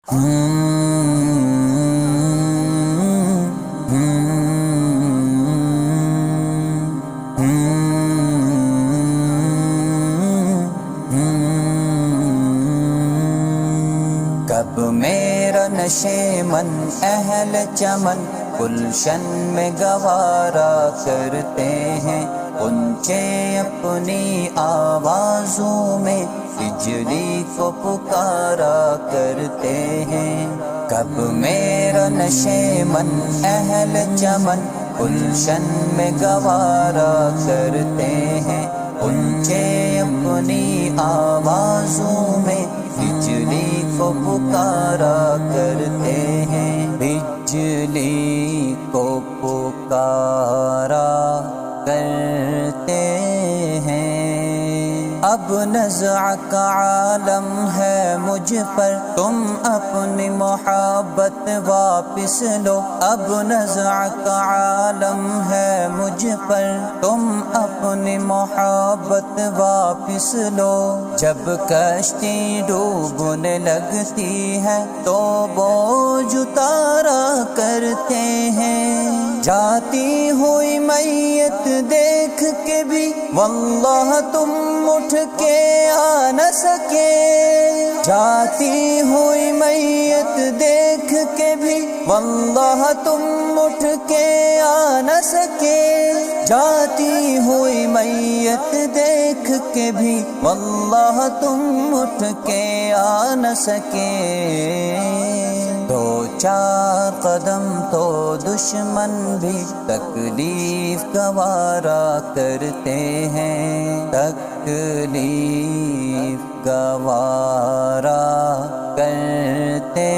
کب میرا نشے من اہل چمن گلشن میں گوارا کرتے ہیں، اونچے اپنی آوازوں میں ہجری کو پکارا کرتے ہیں۔ کب میرا نشے من اہل چمن گلشن میں گوارا کرتے ہیں، اونچے اپنی آوازوں میں بجلی کو پکارا کرتے ہیں، بجلی کو پکارا کرتے ہیں۔ اب نزع کا عالم ہے مجھ پر، تم اپنی محبت واپس لو۔ اب نزع کا عالم ہے مجھ پر، تم اپنی محبت واپس لو۔ جب کشتی ڈوبنے لگتی ہے تو بوجھ اتارا کرتے ہیں، جاتی ہوئی میت دیکھ کے بھی واللہ تم اٹھ کے آ نہ سکے، جاتی ہوئی میت دیکھ کے بھی واللہ تم اٹھ کے آ نہ سکے، جاتی ہوئی میت دیکھ کے بھی واللہ تم اٹھ کے آ نہ سکے۔ دو چار قدم تو دشمن بھی تکلیف گوارا کرتے ہیں، تکلیف گوارا کرتے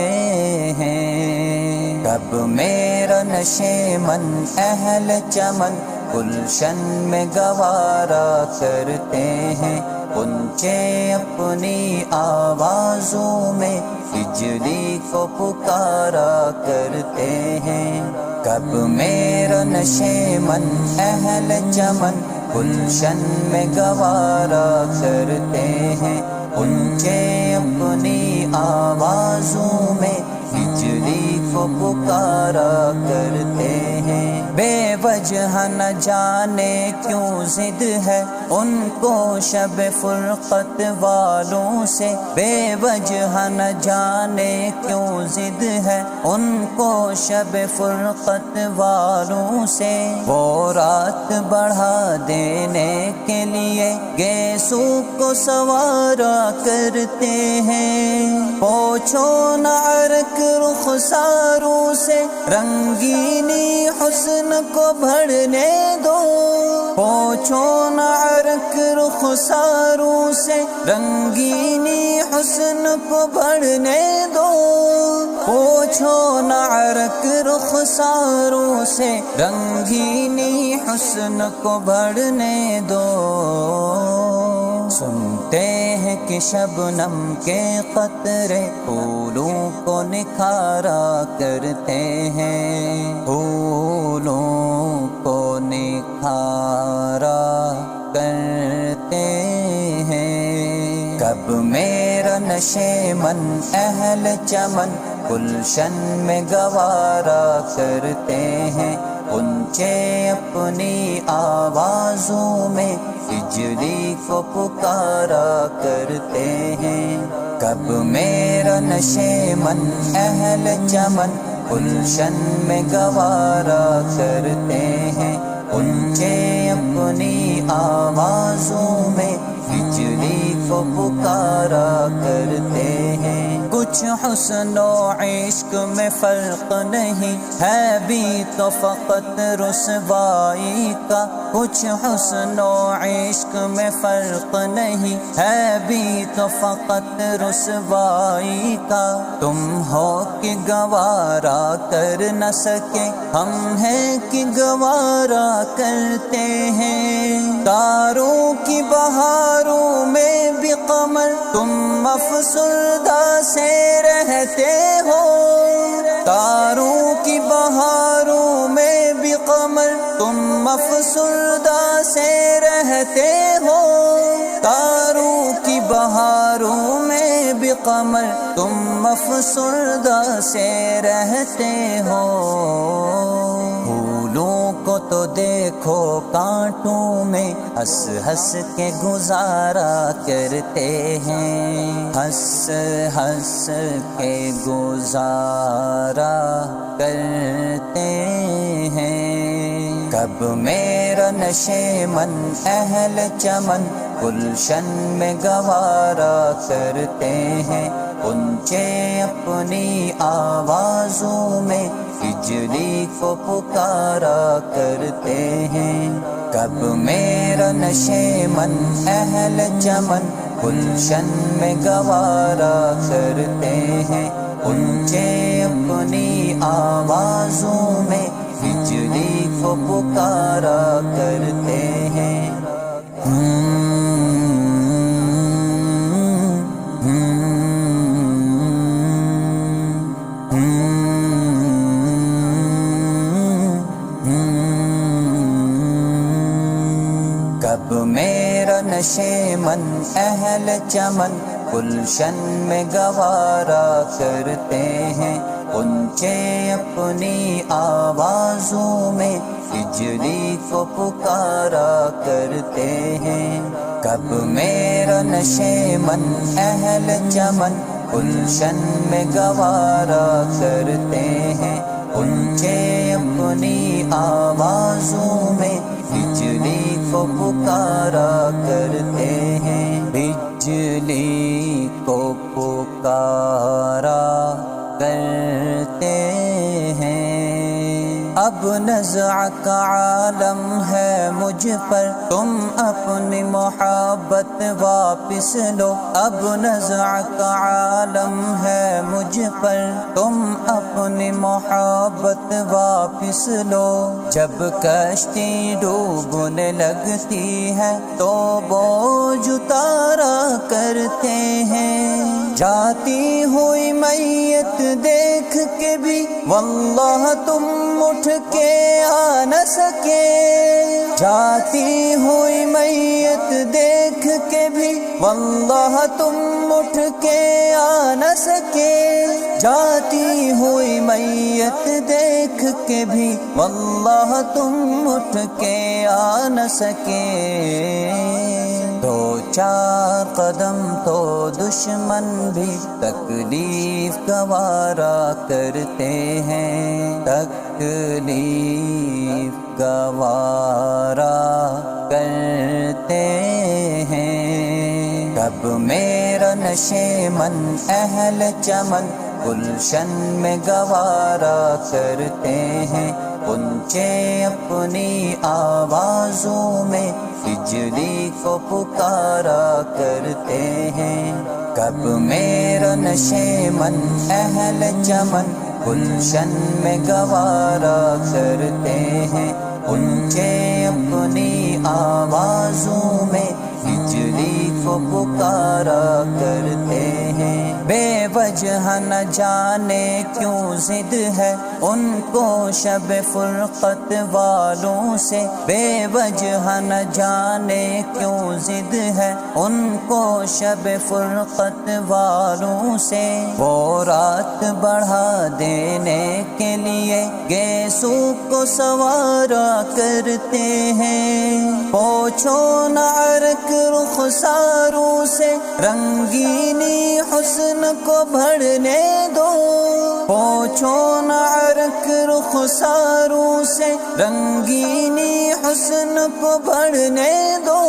ہیں۔ کب میرا نشے من اہل چمن گلشن میں گوارا کرتے ہیں، اونچے اپنی آوازوں میں ہجری کو پکارا کرتے ہیں۔ کب میرا نشے من اہل چمن گلشن میں گوارا کرتے ہیں، اونچے اپنی آوازوں میں ہجری کو پکارا کرتے ہیں۔ بے وجہ نہ جانے کیوں ضد ہے ان کو شب فرقت والوں سے، بے وجہ نہ جانے کیوں ضد ہے ان کو شب فرقت والوں سے۔ وہ رات بڑھا دینے کے لیے گیسوں کو سوارا کرتے ہیں، پوچھو نہ عرق رخساروں سے رنگینی حسن کو بڑھنے دو، پوچھو نہ عرق رخساروں سے رنگینی حسن کو بڑھنے دو، پوچھو نہ عرق رخساروں سے رنگینی حسن کو بڑھنے دو۔ سنتے ہیں کہ شبنم کے قطرے پھولوں کو نکھارا کرتے ہیں، پھولوں کو نکھارا کرتے ہیں۔ کب میرا نشے من اہل چمن گلشن میں گوارا کرتے ہیں، اونچے اپنی آوازوں میں ہجری کو پکارا کرتے ہیں۔ کب میرا نشے من اہل چمن گلشن میں گوارا کرتے ہیں، اونچے اپنی آوازوں میں ہجری کو پکارا کرتے ہیں۔ کچھ حسن و عشق میں فرق نہیں ہے بھی تو فقط رسوائی کا، کچھ حسن و عشق میں فرق نہیں ہے بھی تو فقط رسوائی کا۔ تم ہو کہ گوارا کر نہ سکے، ہم ہیں کہ گوارا کرتے ہیں۔ تاروں کی بہاروں میں بھی قمر تم افسردہ سے رہتے ہو، تاروں کی بہاروں میں بھی قمر تم افسردہ سے رہتے ہو، تاروں کی بہاروں میں بھی قمر تم افسردہ سے رہتے ہو، پھولوں کو تو دیکھو کانٹوں میں ہنس ہنس کے گزارا کرتے ہیں، ہنس ہنس کے گزارا کرتے ہیں۔ کب میرا نشیمن اہل چمن گلشن میں گوارا کرتے ہیں، اونچے اپنی آوازوں میں ہجری کو پکارا کرتے ہیں۔ کب میرا نشیمن اہل چمن گلشن میں گوارا کرتے ہیں، اونچے اپنی آوازوں میں ہجری کو پکارا کرتے ہیں۔ کب میرا نشیمن اہل چمن گلشن میں گوارا کرتے ہیں، اونچے اپنی آوازوں میں ہجری کو پکارا کرتے ہیں۔ کب میرا نشیمن اہل چمن گلشن میں گوارا کرتے ہیں، اونچے اپنی آوازوں میں ہجری کو پکارا کرتے ہیں، بجلی کو پکارا کرتے ہیں۔ اب نزع کا عالم ہے مجھ پر، تم اپنی محبت واپس لو، اب نزع کا عالم ہے مجھ پر، تم اپنی محبت واپس لو۔ جب کشتی ڈوبنے لگتی ہے تو بوجھ اتارا کرتے ہیں، جاتی ہوئی میت دیکھ کے بھی واللہ تم اٹھ کے آ نہ سکے، جاتی ہوئی میت دیکھ کے بھی واللہ تم اٹھ کے آ نہ سکے، جاتی ہوئی میت دیکھ کے بھی واللہ تم اٹھ کے آ نہ سکے۔ دو چار قدم تو دشمن بھی تکلیف گوارا کرتے ہیں، تکلیف گوارا کرتے ہیں۔ کب میرا نشیمن اہل چمن گلشن میں گوارا کرتے ہیں، اونچے اپنی آوازوں میں ہجری کو پکارا کرتے ہیں۔ کب میرا نشیمن اہل چمن گلشن میں گوارا کرتے ہیں، اونچے اپنی آوازوں میں ہجری کو پکارا کرتے ہیں۔ بے وجہ نہ جانے کیوں ضد ہے ان کو شب فرقت والوں سے، بے وجہ نہ جانے کیوں ضد ہے ان کو شب فرقت والوں سے، وہ رات بڑھا دینے کے لیے گیسوں کو سوارا کرتے ہیں، پوچھو نہ عرق رخساروں سے رنگینی حسن کو بڑھنے دو، پوچھو نہ عرق رخساروں سے رنگینی حسن کو بڑھنے دو،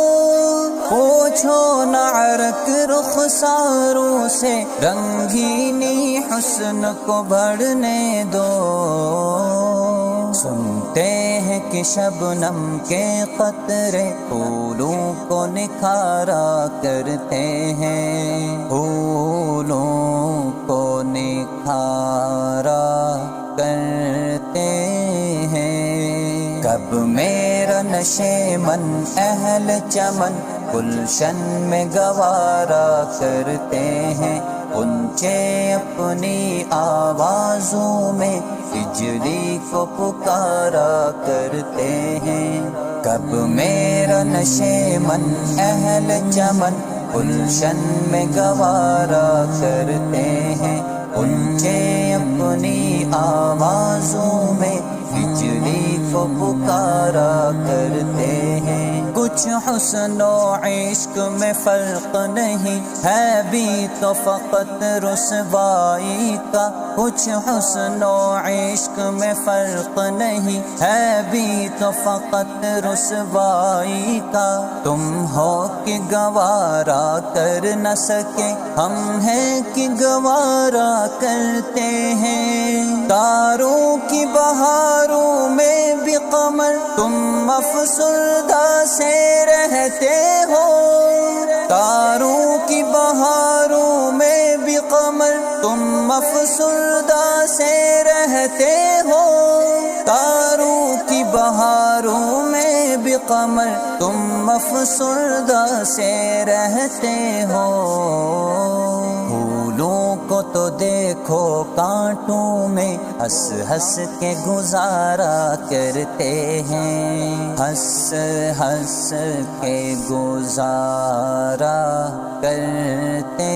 پوچھو نہ عرق رخساروں سے رنگینی حسن کو بڑھنے دو۔ سنتے ہیں کہ شبنم کے قطرے پھولوں کو نکھارا کرتے ہیں، پھولوں کو نکھارا کرتے ہیں۔ کب میرا نشیمن اہل چمن گلشن میں گوارا کرتے ہیں، اونچے اپنی آوازوں میں ہجری کو پکارا کرتے ہیں۔ کب میرا نشیمن اہل چمن گلشن میں گوارا کرتے ہیں، اونچے اپنی آوازوں میں بجلی کو پکارا کرتے ہیں۔ کچھ حسن و عشق میں فرق نہیں ہے بھی تو فقط رسوائی کا، کچھ حسن و عشق میں فرق نہیں ہے بھی تو فقط رسوائی کا۔ تم ہو کہ گوارا کر نہ سکے، ہم ہیں کہ گوارا کرتے ہیں۔ تاروں کی بہاروں میں بھی قمر تم افسردہ سے رہتے ہو، تاروں کی بہاروں میں بھی قمر تم افسردہ سے رہتے ہو، تاروں کی بہاروں میں بھی قمر تم افسردہ سے رہتے ہو۔ پھولوں کو تو دیکھو کانٹوں میں ہنس ہنس کے گزارا کرتے ہیں، ہنس ہنس کے گزارا کرتے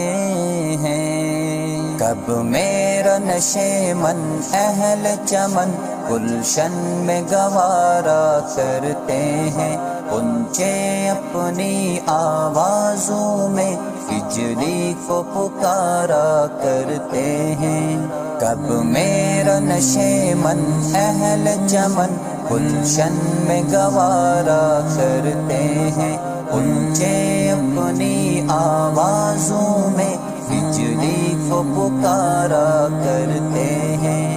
ہیں۔ کب میرا نشیمن اہل چمن گلشن میں گوارا کرتے ہیں، اونچے اپنی آوازوں میں ہجری کو پکارا کرتے ہیں۔ کب میرا نشیمن اہل چمن گلشن میں گوارا کرتے ہیں، اونچے اپنی آوازوں میں ہجری کو پکارا کرتے ہیں۔